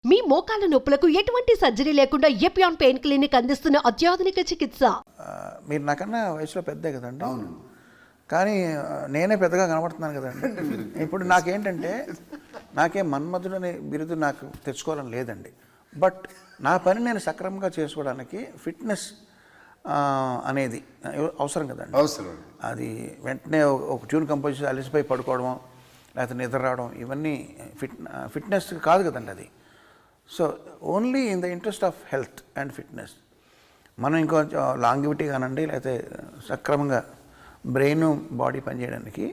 మీ మోకాల నొప్పులకు ఎటువంటి సర్జరీ లేకుండా ఎపియాన్ పెయిన్ క్లినిక్ అందిస్తున్న అత్యాధునిక చికిత్స. మీరు నాకన్నా వయసులో పెద్దే కదండి. అవును. కానీ నేనే పెద్దగా కనబడుతున్నాను కదండి. ఇప్పుడు నాకేంటంటే నాకేం మన్మధుడనే బిరుదు నాకు తెచ్చుకోవాలని లేదండి. బట్ నా పని నేను సక్రమంగా చేసుకోవడానికి ఫిట్నెస్ అనేది అవసరం కదండి. అవసరం. అది వెంటనే ఒక ట్యూన్ కంపోజ్ చేసి అలసిపోయి పడుకోవడం లేకపోతే నిద్ర రావడం ఇవన్నీ ఫిట్నెస్ కాదు కదండి అది. So only in the interest of health and fitness మనం ఇంకొంచెం లాంగివిటీ కానండి లేకపోతే సక్రమంగా బ్రెయిన్ బాడీ పనిచేయడానికి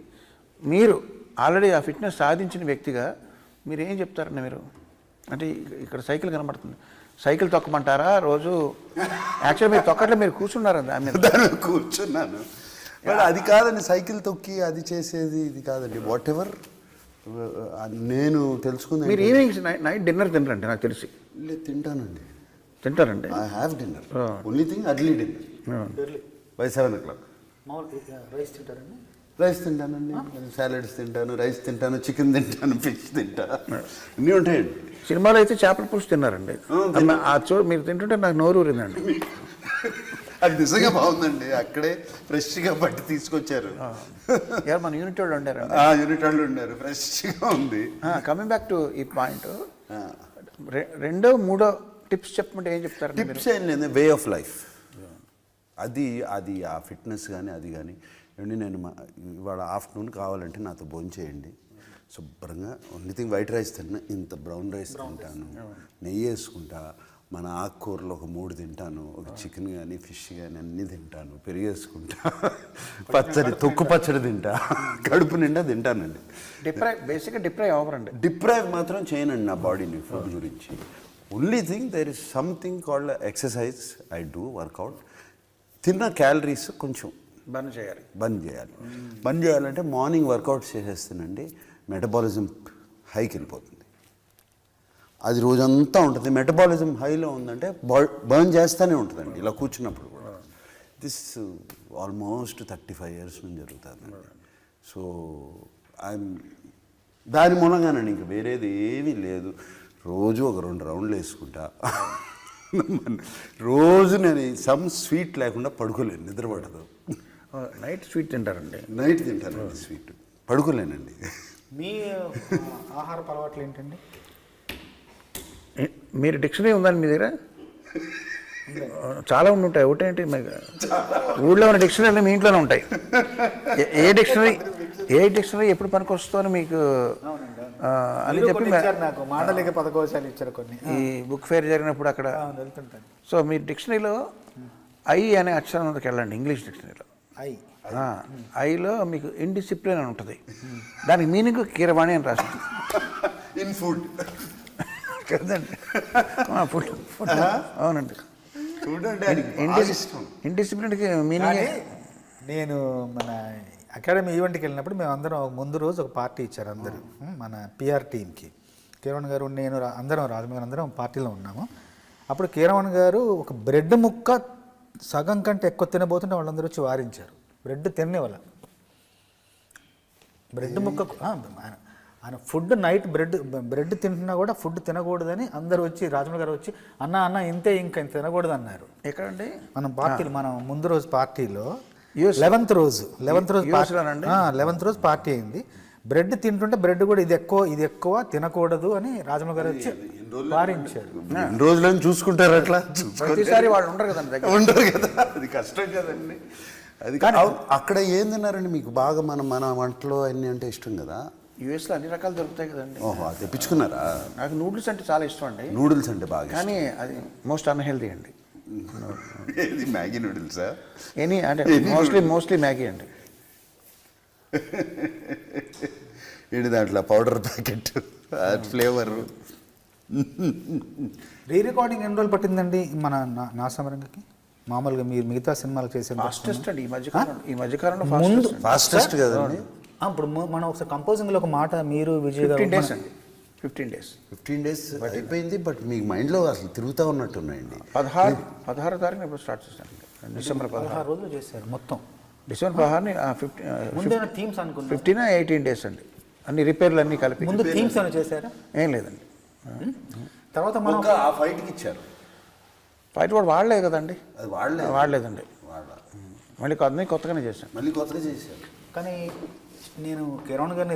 మీరు ఆల్రెడీ ఆ ఫిట్నెస్ సాధించిన వ్యక్తిగా మీరు ఏం చెప్తారండి? మీరు అంటే ఇక్కడ సైకిల్ కనబడుతుంది, సైకిల్ తొక్కమంటారా రోజు? యాక్చువల్లీ మీరు తొక్కట్లో మీరు కూర్చున్నారు దాన్ని కూర్చున్నాను. బట్ అది కాదండి, సైకిల్ తొక్కి అది చేసేది ఇది కాదండి. వాట్ ఎవర్ నేను తెలుసుకుంది. మీరు ఈవినింగ్ నైట్ డిన్నర్ తినరండి నాకు తెలిసి. లేదు, తింటానండి. తింటారండి? I have dinner. Only thing early dinner by 7 o'clock. Rice తింటారండి? రైస్ తింటానండి, సాలడ్స్ తింటాను, రైస్ తింటాను, చికెన్ తింటాను, ఫిష్ తింటా, అన్నీ ఉంటాయండి. సినిమాలో అయితే చేపల పులుసు తిన్నారండి. మీరు తింటుంటే నాకు నోరు ఊరిందండి. అది నిజంగా బాగుందండి. అక్కడే ఫ్రెష్గా బట్టి తీసుకొచ్చారు. మన యూనిట్ వాళ్ళు ఉండారు. యూనిట్ వాళ్ళు ఉండారు, ఫ్రెష్గా ఉంది. కమింగ్ బ్యాక్ టు ఈ పాయింట్, రెండో మూడో టిప్స్ చెప్పమంటే ఏం చెప్తారు? టిప్స్ ఏం లేదు, వే ఆఫ్ లైఫ్. అది అది ఆ ఫిట్నెస్ కానీ అది కానీ ఏమండి. నేను ఇవాళ ఆఫ్టర్నూన్ కావాలంటే నాతో భోజనం చేయండి, శుభ్రంగా ఓన్లీ థింగ్ వైట్ రైస్ తిన్నా, ఇంత బ్రౌన్ రైస్ తింటాను, నెయ్యి వేసుకుంటా, మన ఆకుకూరలు ఒక 3 తింటాను, ఒక చికెన్ కానీ ఫిష్ కానీ అన్నీ తింటాను, పెరిగేసుకుంటా, పచ్చడి తొక్కు పచ్చడి తింటా, కడుపు నిండా తింటానండి. బేసిక్గా డిప్రైవ్ అవ్వరండి. డిప్రైవ్ మాత్రం చేయనండి నా బాడీని ఫుడ్ గురించి. Only thing there is something called exercise. I do workout. తిన్న క్యాలరీస్ కొంచెం బంద్ చేయాలి. బంద్ చేయాలంటే మార్నింగ్ వర్కౌట్ చేసేస్తానండి, మెటబాలిజం హైకి వెళ్ళిపోతుంది. అది రోజంతా ఉంటుంది. మెటబాలిజం హైలో ఉందంటే బర్న్ చేస్తూనే ఉంటుందండి ఇలా కూర్చున్నప్పుడు కూడా. దిస్ ఆల్మోస్ట్ 35 years నుంచి జరుగుతుందండి. సో దాని మూలంగానండి, ఇంక వేరేది ఏమీ లేదు. రోజు ఒక 2 రౌండ్లు వేసుకుంటా. రోజు నేను సమ్ స్వీట్ లేకుండా పడుకోలేను, నిద్రపడదు. నైట్ స్వీట్ తింటారండి? నైట్ తింటానండి స్వీట్, పడుకోలేనండి. మీ ఆహార అలవాట్లు ఏంటండి? మీరు డిక్షనరీ ఉందండి మీ దగ్గర? చాలా ఉంటాయి. ఒకటేంటి ఊళ్ళో ఉన్న డిక్షనరీలు మీ ఇంట్లోనే ఉంటాయి. ఏ డిక్షనరీ ఎప్పుడు పనికి వస్తుందో అని మీకు అని చెప్పి నాకు మాండలిక పదకోశాలు ఇచ్చారు కొన్ని. ఈ బుక్ ఫేర్ జరిగినప్పుడు అక్కడ వెళ్తుంటాను. సో మీరు డిక్షనరీలో ఐ అనే అక్షరం మీదకి వెళ్ళండి. ఇంగ్లీష్ డిక్షనరీలో ఐలో మీకు ఇండిసిప్లిన్ అని ఉంటుంది. దానికి మీనింగ్ కీరవాణి అని రాస్తుంది. ఇన్ ఫుడ్ కదండి, ఫుడ్. అవునండి, ఇండిసిప్లిన్కి మీనింగ్. నేను మన అకాడమీ ఈవెంట్కి వెళ్ళినప్పుడు మేము అందరం ముందు రోజు ఒక పార్టీ ఇచ్చారు అందరూ, మన పిఆర్ టీమ్కి. కీరవణ్ గారు, నేను, అందరం రాజమౌళి అందరం పార్టీలో ఉన్నాము. అప్పుడు కీరవణ్ గారు ఒక బ్రెడ్ ముక్క సగం కంటే ఎక్కువ తినబోతుంటే వాళ్ళందరూ వచ్చి వారించారు. బ్రెడ్ తినేవాళ్ళ బ్రెడ్ ముక్క ఆయన ఫుడ్ నైట్ బ్రెడ్ తింటున్నా కూడా ఫుడ్ తినకూడదని అందరూ వచ్చి, రాజమౌళి గారు వచ్చి అన్న ఇంతే, ఇంకా ఇంత తినకూడదు అన్నారు. ఎక్కడండి? మనం ముందు రోజు పార్టీలో 11th రోజు పార్టీ అయింది. బ్రెడ్ తింటుంటే బ్రెడ్ కూడా ఇది ఎక్కువ తినకూడదు అని రాజమౌళి గారు వచ్చి వారించారు. రోజులను చూసుకుంటారు అట్లా. ప్రతిసారి వాళ్ళు ఉండరు కదా, అది కష్టం కదండి. అది అక్కడ ఏం తిన్నారండి మీకు బాగా? మన వంటలో అన్నీ అంటే ఇష్టం కదా. యూఎస్లో అన్ని రకాలు దొరుకుతాయి కదండి. ఓహో, అది తెప్పించుకున్నారా? నాకు నూడిల్స్ అంటే చాలా ఇష్టం అండి. నూడిల్స్ అంటే బాగా, కానీ అది మోస్ట్ అన్హెల్దీ అండి. ఇది మ్యాగీ నూడిల్సా? అంటే మోస్ట్లీ మ్యాగీ అండి. ఏంటి దాంట్లో పౌడర్ ప్యాకెట్, ఫ్లేవర్. రికార్డింగ్ ఎన్ని రోజులు పట్టిందండి మన నా సమరంగకి? మామూలుగా మీరు మిగతా సినిమాలు చేసే ఫాస్టెస్ట్ అండి ఈ మధ్యకాలంలో ఫాస్టెస్ట్ కదండి. ఇప్పుడు మనం ఒకసారి కంపోజింగ్లో ఒక మాట మీరు విజయ్ గారు 15 days అయిపోయింది. బట్ మీకు మైండ్లో అసలు తిరుగుతూ ఉన్నట్టున్నాయండి. 16 తారీఖున ఇప్పుడు స్టార్ట్ చేశాను. December 16 రోజులు చేశారు మొత్తం. December 16 థీమ్స్ అనుకున్నాను. 15 18 days అండి. అన్ని రిపేర్లు అన్నీ కలిపి. ముందు థీమ్స్ అని చేశారా? ఏం లేదండి. తర్వాత మనం ఒక ఆ ఫైట్కి ఇచ్చారు. ఫైట్ కూడా వాడలేదు కదండి, అది వాళ్ళే వాడలేదండి. వాళ్ళ మళ్ళీ అన్నీ కొత్తగానే చేశాను. మళ్ళీ కొత్తగా చేశారు. కానీ నేను కిరణ్ గారిని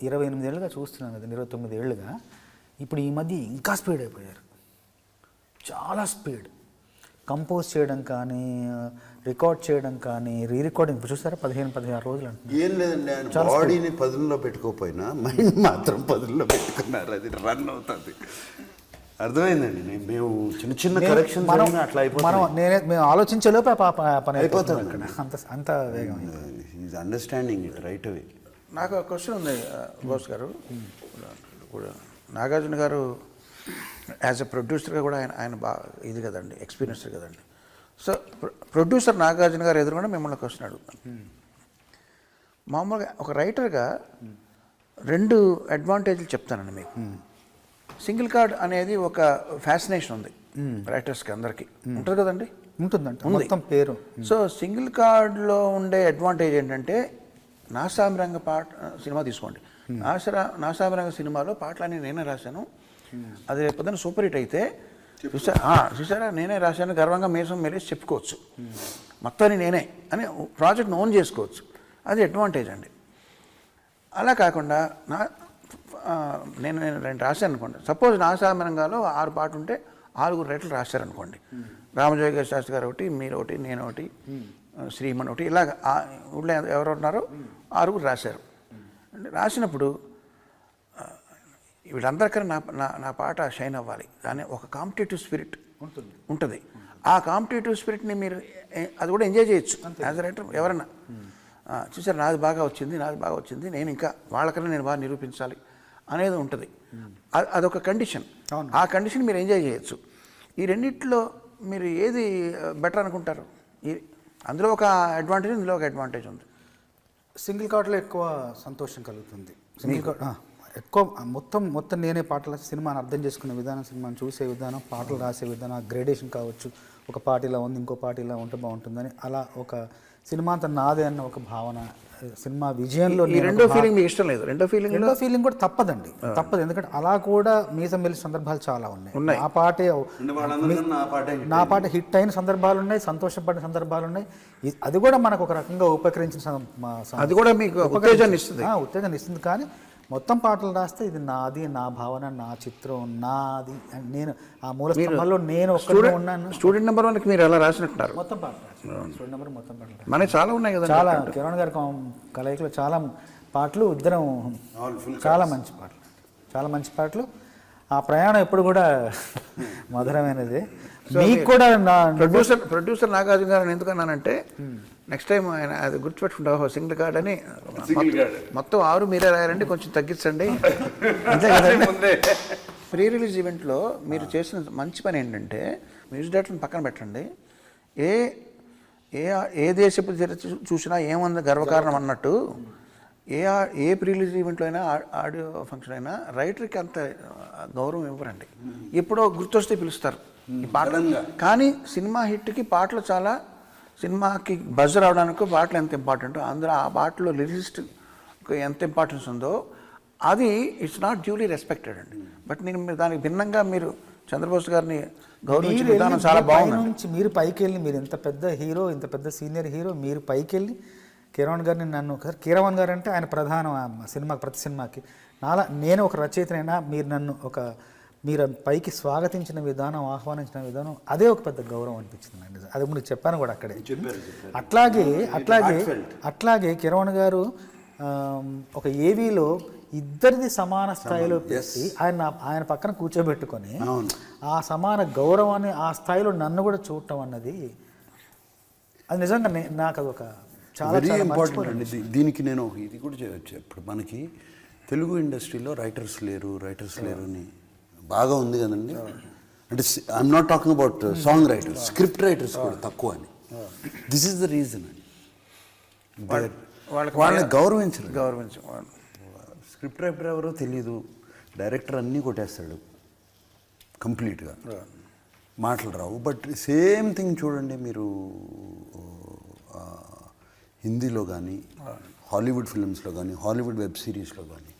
28 ఏళ్ళుగా చూస్తున్నాను కదా, 29 ఏళ్ళుగా. ఇప్పుడు ఈ మధ్య ఇంకా స్పీడ్ అయిపోయారు, చాలా స్పీడ్. కంపోజ్ చేయడం కానీ, రికార్డ్ చేయడం కానీ, రికార్డింగ్ ఇప్పుడు చూస్తారా 15-16 రోజులు అంటున్నారు. ఏం లేదండి, ఆయన బాడీని పదుల్లో పెట్టుకోకపోయినా మైండ్ మాత్రం పదుల్లో పెట్టుకున్నారు. అది రన్ అవుతుంది. అర్థమైందండి. మేము చిన్న చిన్న కరెక్షన్స్ అట్లా అయిపోతుంది. మేము ఆలోచించేలోపే పని అయిపోతుంది అక్కడ. అంత వేగం. Is understanding it right away. నాకు ఒక క్వశ్చన్ ఉంది బోస్ గారు. ఇప్పుడు నాగార్జున గారు యాజ్ ఎ ప్రొడ్యూసర్గా కూడా ఆయన బాగా ఇది కదండి, ఎక్స్పీరియన్స్డ్ కదండి. సో ప్రొడ్యూసర్ నాగార్జున గారు ఎదురుగా మిమ్మల్ని క్వశ్చన్ అడుగుతాను. మామూలుగా ఒక రైటర్గా 2 అడ్వాంటేజ్లు చెప్తానండి మీకు. సింగిల్ కార్డ్ అనేది ఒక ఫ్యాసినేషన్ ఉంది రైటర్స్కి, అందరికీ ఉంటుంది కదండి. ఉంటుందంట మొత్తం పేరు. సో సింగిల్ కార్డ్లో ఉండే అడ్వాంటేజ్ ఏంటంటే, నాసామిరంగ సినిమా తీసుకోండి. నాసామిరంగ సినిమాలో పాటలన్నీ నేనే రాశాను. అది రేపొద్దున సూపర్ హిట్ అయితే చూసారా నేనే రాశాను గర్వంగా మీసం మెలేసి చెప్పుకోవచ్చు, మొత్తాన్ని నేనే అని ప్రాజెక్ట్ని ఓన్ చేసుకోవచ్చు. అది అడ్వాంటేజ్ అండి. అలా కాకుండా నేను 2 రాశాను అనుకోండి. సపోజ్ నాసామిరంగాలో 6 పాటలు ఉంటే 6 రైటర్లు రాశారనుకోండి. రామజోగి గారి శాస్త్రి గారు ఒకటి, మీరు ఒకటి, నేను ఒకటి, శ్రీమన్ ఒకటి, ఇలాగ ఊళ్ళో ఎవరు ఉన్నారో 6 రాశారు. రాసినప్పుడు వీళ్ళందరికన్నా నా పాట షైన్ అవ్వాలి, కానీ ఒక కాంపిటేటివ్ స్పిరిట్ ఉంటుంది. ఆ కాంపిటేటివ్ స్పిరిట్ని మీరు అది కూడా ఎంజాయ్ చేయొచ్చు యాజ్ అ రైటర్. ఎవరన్నా చూసారు నాది బాగా వచ్చింది, నేను ఇంకా వాళ్ళకన్నా నేను బాగా నిరూపించాలి అనేది ఉంటుంది. అదొక కండిషన్. ఆ కండిషన్ మీరు ఎంజాయ్ చేయొచ్చు. ఈ రెండిట్లో మీరు ఏది బెటర్ అనుకుంటారు? అందులో ఒక అడ్వాంటేజ్, ఇందులో ఒక అడ్వాంటేజ్ ఉంది. సింగిల్ కార్డ్లో ఎక్కువ సంతోషం కలుగుతుంది. సింగిల్ కార్డ్ ఎక్కువ మొత్తం నేనే పాటల సినిమాని అర్థం చేసుకునే విధానం, సినిమాని చూసే విధానం, పాటలు రాసే విధానం, గ్రేడేషన్ కావచ్చు. ఒక పాట ఇలా ఉంది, ఇంకో పాట ఇలా ఉంటే బాగుంటుందని, అలా ఒక సినిమా అంతా నాదే అన్న ఒక భావన, సినిమా విజయంలో రెండో ఫీలింగ్ మీకు ఇష్టం లేదు? రెండో ఫీలింగ్ కూడా తప్పదు. ఎందుకంటే అలా కూడా మీసం వెళ్ళే సందర్భాలు చాలా ఉన్నాయి. నా పాట హిట్ అయిన సందర్భాలు ఉన్నాయి, సంతోషపడిన సందర్భాలు ఉన్నాయి. అది కూడా మనకు ఒక రకంగా ఉపకరించిన, అది కూడా మీకు ఉత్తేజాన్ని ఇస్తుంది. కానీ మొత్తం పాటలు రాస్తే ఇది నాది, నా భావన, నా చిత్రం, నాది, నేను ఆ మూల స్తంభంలో నేను ఒక్కడే ఉన్నాను. స్టూడెంట్ నెంబర్ 1కి మీరు ఎలా రాసినట్టున్నారు? మొత్తం పాటలు స్టూడెంట్ నెంబర్ మొత్తం పాటలు మనకి చాలా ఉన్నాయి కదా. చాలా కిరణ్ గారి కలయికలో చాలా పాటలు, ఇద్దరం చాలా మంచి పాటలు. ఆ ప్రయాణం ఎప్పుడు కూడా మధురమైనది. మీకు కూడా ప్రొడ్యూసర్ నాగార్జున గారు ఎందుకన్నానంటే, నెక్స్ట్ టైం ఆయన అది గుర్తుపెట్టుకుంటావు సింగిల్ కార్డ్ అని, మొత్తం 6 మీరే రాయారండి, కొంచెం తగ్గించండి అంతే కదండి. ప్రీ రిలీజ్ ఈవెంట్లో మీరు చేసిన మంచి పని ఏంటంటే, మ్యూజిక్ డైరెక్టర్ని పక్కన పెట్టండి, ఏ దేశపు చూసినా ఏముంది గర్వకారణం అన్నట్టు, ఏ ప్రీ రిలీజ్ ఈవెంట్లో అయినా, ఆడియో ఫంక్షన్ అయినా రైటర్కి అంత గౌరవం ఇవ్వరండి. ఎప్పుడో గుర్తొస్తే పిలుస్తారు ఈ పాటలు. కానీ సినిమా హిట్కి పాటలు చాలా, సినిమాకి బజ్ రావడానికి పాటలు ఎంత ఇంపార్టెంటో, అందులో ఆ పాటలో లిరిసిస్ట్ ఎంత ఇంపార్టెన్స్ ఉందో అది ఇట్స్ నాట్ డ్యూలీ రెస్పెక్టెడ్ అండి. బట్ నేను దానికి భిన్నంగా మీరు చంద్రబోస్ గారిని గౌరవించిన విధానం చాలా బాగుంది. మీరు పైకి వెళ్ళి, మీరు ఇంత పెద్ద హీరో, ఇంత పెద్ద సీనియర్ హీరో, మీరు పైకి వెళ్ళి కిరణ్ గారిని, నన్ను కీరవాణి గారు అంటే ఆయన ప్రధాన సినిమా, ప్రతి సినిమాకి నేను ఒక రచయితనైనా మీరు పైకి స్వాగతించిన విధానం, ఆహ్వానించిన విధానం, అదే ఒక పెద్ద గౌరవం అనిపించింది అండి. అది ముందు చెప్పాను కూడా అక్కడే. అట్లాగే కిరణ్ గారు ఒక ఏవీలో ఇద్దరిది సమాన స్థాయిలో పెట్టి ఆయన పక్కన కూర్చోబెట్టుకొని ఆ సమాన గౌరవాన్ని ఆ స్థాయిలో నన్ను కూడా చూడటం అన్నది, అది నిజంగా నాకు అదొక చాలా ఇంపార్టెంట్ అండి. దీనికి నేను ఇది కూడా చేయవచ్చు. ఇప్పుడు మనకి తెలుగు ఇండస్ట్రీలో రైటర్స్ లేరు అని బాగా ఉంది కదండి. అంటే I'm not talking about song writers, script writers కూడా తక్కువ అని. దిస్ ఈస్ ద రీజన్ అండి. వాళ్ళని గౌరవించరు. స్క్రిప్ట్ రైటర్ ఎవరో తెలియదు, డైరెక్టర్ అన్నీ కొట్టేస్తాడు కంప్లీట్గా, మాటలు రావు. బట్ సేమ్ థింగ్ చూడండి మీరు హిందీలో కానీ, హాలీవుడ్ ఫిల్మ్స్లో కానీ, హాలీవుడ్ వెబ్ సిరీస్లో కానీ,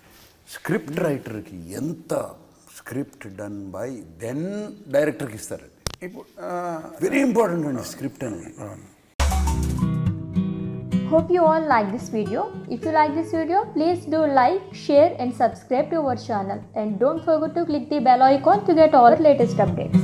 స్క్రిప్ట్ రైటర్కి ఎంత స్క్రిప్ట్ డన్ బై దెన్ డైరెక్టర్కి ఇస్తారండి. ఇప్పుడు వెరీ ఇంపార్టెంట్ అండి స్క్రిప్ట్ అనేది. Hope you all like this video. If you like this video, please do like, share and subscribe to our channel. And don't forget to click the bell icon to get all our latest updates.